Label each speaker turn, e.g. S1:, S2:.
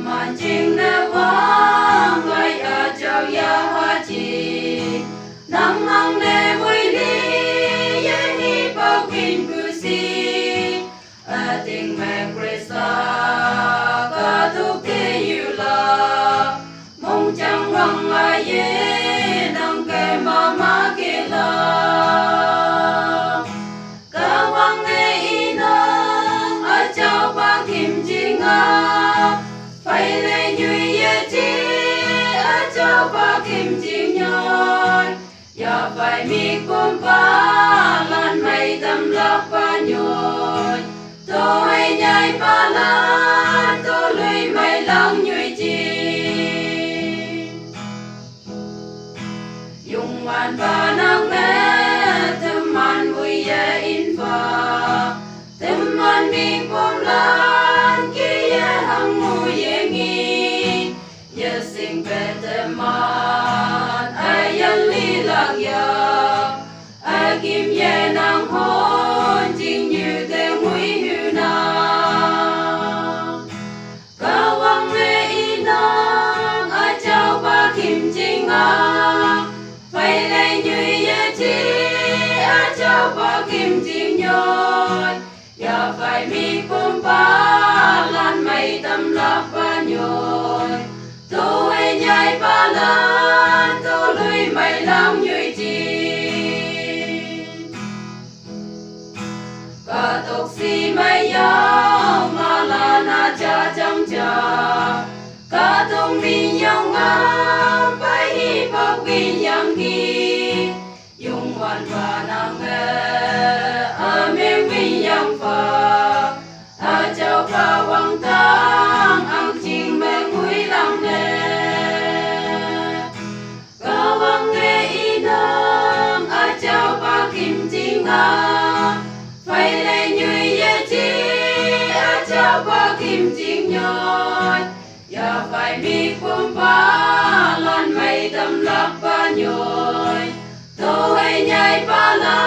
S1: mà chính nè vang ngay ở châu ya hoa chi nắng nắng nè vui đi ye hi bao kinh cư si a tình mẹ Krista cả thúc thế yêu la mong chẳng vắng ai ye nang ke mama ke la cả vắng nghe inang a châu ba kim chính a phải lên duy ye chi a châu ba kim chính nhoi ya phải mi cum pa lan mây tâm lấp pa nhoi tôi nhai pa lan tôi lười mây lăng nhoi chi dùng hoàn pa nang nghe thơm man vui ye in pha thơm man mi cum lan kia ye hằng mu ye nghi ye sing pe thơm man ai yan li lạc ya ai kim ye nang hôn chính như thế mũi hư na cao vang mê y nang ai chào ba kim chính a phải lên như ye chi ai chào ba kim chính nhoi ya phải mi cum pa lan mây tâm lấp pa nhoi tôi nhai pa lan tôi lười mây lăng nhoi chi cả tục si mây yang mà là na cha chăm cha cả tung bin yang ngam bay hi bak bin yang ki yung wan pa nang a me bin yang fa a chao pa wang tang ang ching me ngui lam ne ca wang nghe y nang a chao pa kim ching a phải lên như ye chi a chao pa kim ching nhoi ya phải mi cum pa lan mây tâm lấp pa nhoi tôi nhai pa la